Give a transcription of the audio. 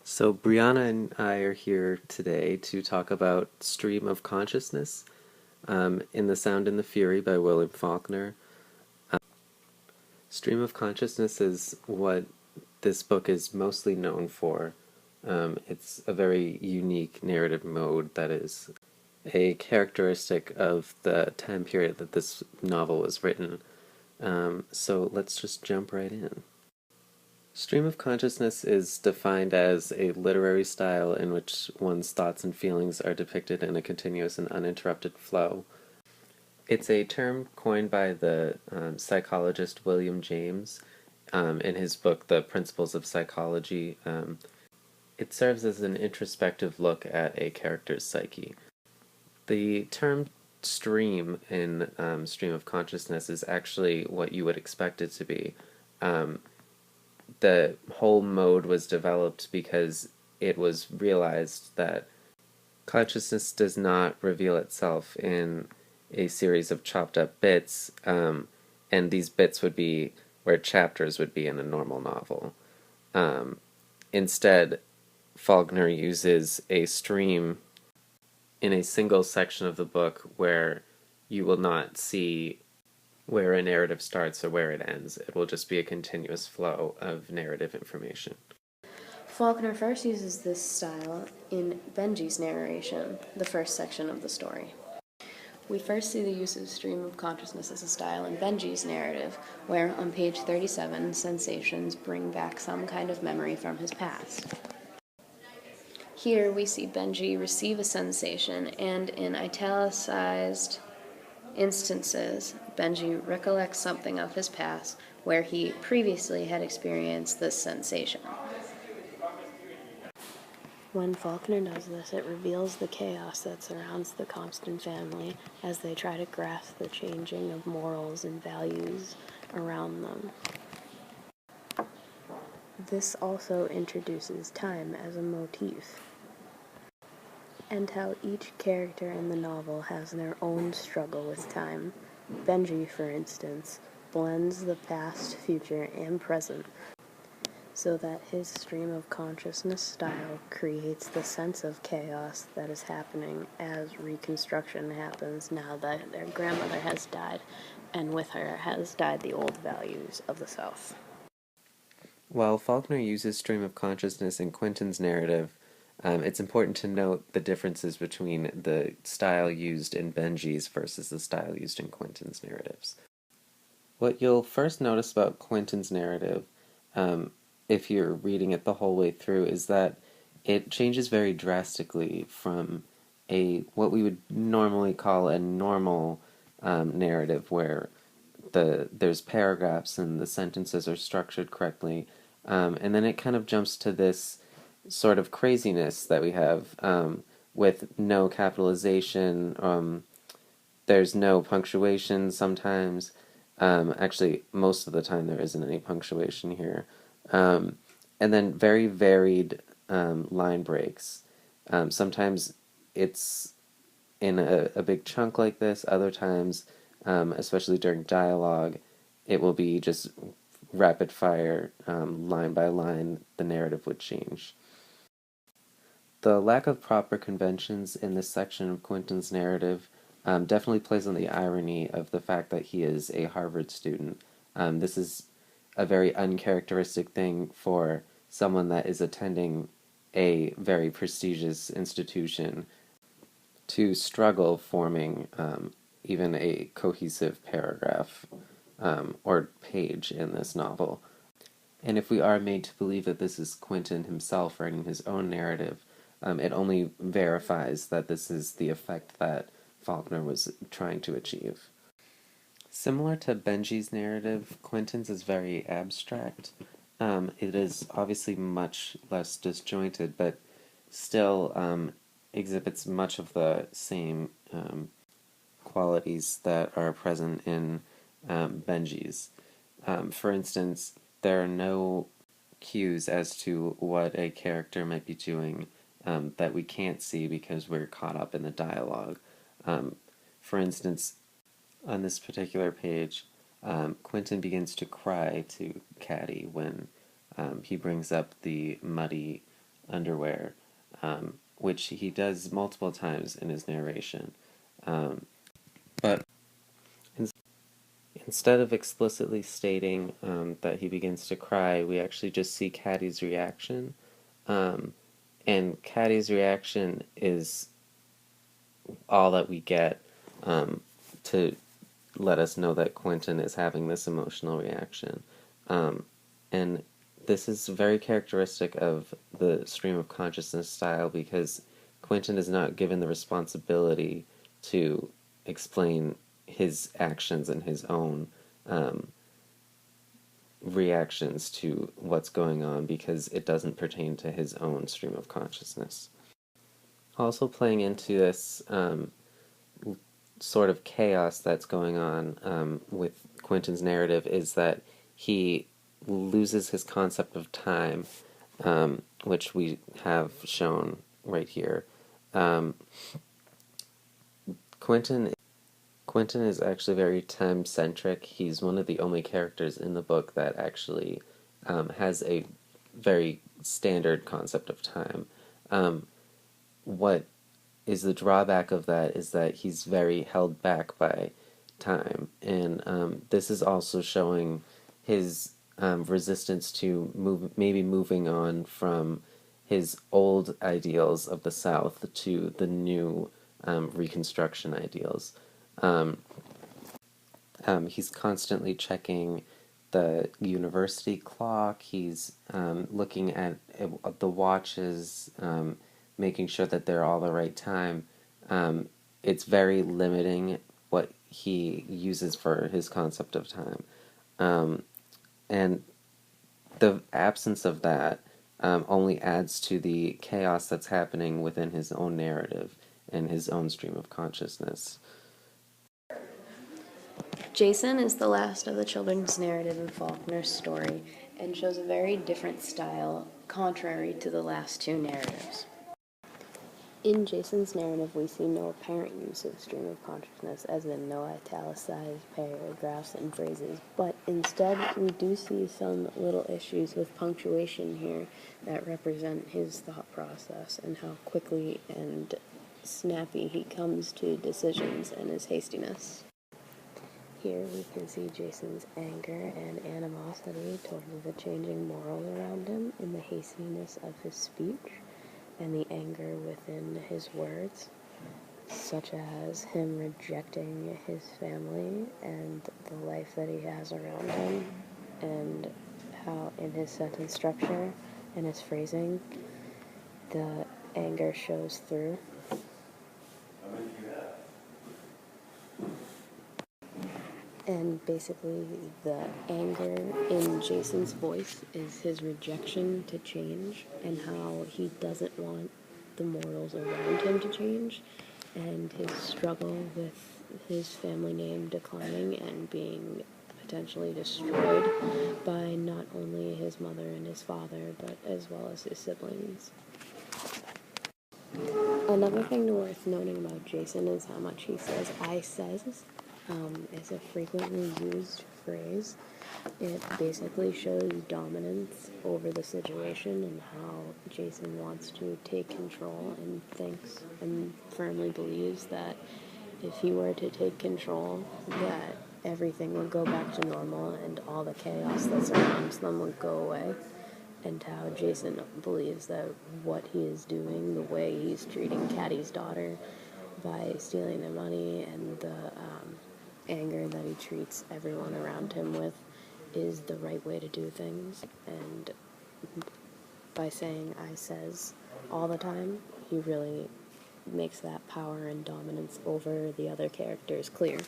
So, Brianna and I are here today to talk about Stream of Consciousness in The Sound and the Fury by William Faulkner. Stream of Consciousness is what this book is mostly known for. It's a very unique narrative mode that is a characteristic of the time period that this novel was written. So let's just jump right in. Stream of consciousness is defined as a literary style in which one's thoughts and feelings are depicted in a continuous and uninterrupted flow. It's a term coined by the psychologist William James in his book, The Principles of Psychology. It serves as an introspective look at a character's psyche. The term stream in Stream of Consciousness is actually what you would expect it to be. The whole mode was developed because it was realized that consciousness does not reveal itself in a series of chopped up bits, and these bits would be where chapters would be in a normal novel. Instead, Faulkner uses a stream in a single section of the book where you will not see where a narrative starts or where it ends. It will just be a continuous flow of narrative information. Faulkner first uses this style in Benji's narration, the first section of the story. We first see the use of stream of consciousness as a style in Benji's narrative, where on page 37, sensations bring back some kind of memory from his past. Here we see Benji receive a sensation, and in italicized instances, Benji recollects something of his past where he previously had experienced this sensation. When Faulkner does this, it reveals the chaos that surrounds the Compton family as they try to grasp the changing of morals and values around them. This also introduces time as a motif, and how each character in the novel has their own struggle with time. Benji, for instance, blends the past, future, and present so that his stream of consciousness style creates the sense of chaos that is happening as reconstruction happens now that their grandmother has died, and with her has died the old values of the South. While Faulkner uses stream of consciousness in Quentin's narrative, it's important to note the differences between the style used in Benji's versus the style used in Quentin's narratives. What you'll first notice about Quentin's narrative, if you're reading it the whole way through, is that it changes very drastically from what we would normally call a normal narrative where there's paragraphs and the sentences are structured correctly, and then it kind of jumps to this sort of craziness that we have with no capitalization. There's no punctuation sometimes. Actually, most of the time there isn't any punctuation here. And then very varied line breaks. Sometimes it's in a big chunk like this. Other times, especially during dialogue, it will be just rapid fire, line by line, the narrative would change. The lack of proper conventions in this section of Quentin's narrative definitely plays on the irony of the fact that he is a Harvard student. This is a very uncharacteristic thing for someone that is attending a very prestigious institution to struggle forming even a cohesive paragraph or page in this novel. And if we are made to believe that this is Quentin himself writing his own narrative, it only verifies that this is the effect that Faulkner was trying to achieve. Similar to Benji's narrative, Quentin's is very abstract. It is obviously much less disjointed, but still exhibits much of the same qualities that are present in Benji's. For instance, there are no cues as to what a character might be doing that we can't see because we're caught up in the dialogue. For instance, on this particular page, Quentin begins to cry to Caddy when he brings up the muddy underwear, which he does multiple times in his narration. But instead of explicitly stating that he begins to cry, we actually just see Caddy's reaction. And Caddy's reaction is all that we get to let us know that Quentin is having this emotional reaction. And this is very characteristic of the stream of consciousness style because Quentin is not given the responsibility to explain his actions and his own reactions to what's going on because it doesn't pertain to his own stream of consciousness. Also playing into this sort of chaos that's going on with Quentin's narrative is that he loses his concept of time, which we have shown right here. Quentin is actually very time-centric. He's one of the only characters in the book that actually has a very standard concept of time. What is the drawback of that is that he's very held back by time, and this is also showing his resistance to moving on from his old ideals of the South to the new Reconstruction ideals. He's constantly checking the university clock. He's looking at the watches, making sure that they're all the right time. It's very limiting what he uses for his concept of time. And the absence of that only adds to the chaos that's happening within his own narrative and his own stream of consciousness. Jason is the last of the children's narrative in Faulkner's story and shows a very different style, contrary to the last two narratives. In Jason's narrative, we see no apparent use of stream of consciousness, as in no italicized paragraphs and phrases, but instead we do see some little issues with punctuation here that represent his thought process and how quickly and snappy he comes to decisions and his hastiness. Here we can see Jason's anger and animosity toward the changing morals around him in the hastiness of his speech and the anger within his words, such as him rejecting his family and the life that he has around him, and how in his sentence structure and his phrasing, the anger shows through. And basically, the anger in Jason's voice is his rejection to change and how he doesn't want the mortals around him to change, and his struggle with his family name declining and being potentially destroyed by not only his mother and his father, but as well as his siblings. Another thing worth noting about Jason is how much he says "I says." Is a frequently used phrase. It basically shows dominance over the situation and how Jason wants to take control and thinks and firmly believes that if he were to take control, that everything would go back to normal and all the chaos that surrounds them would go away. And how Jason believes that what he is doing, the way he's treating Caddy's daughter by stealing their money and the anger that he treats everyone around him with is the right way to do things, and by saying "I says" all the time, he really makes that power and dominance over the other characters clear.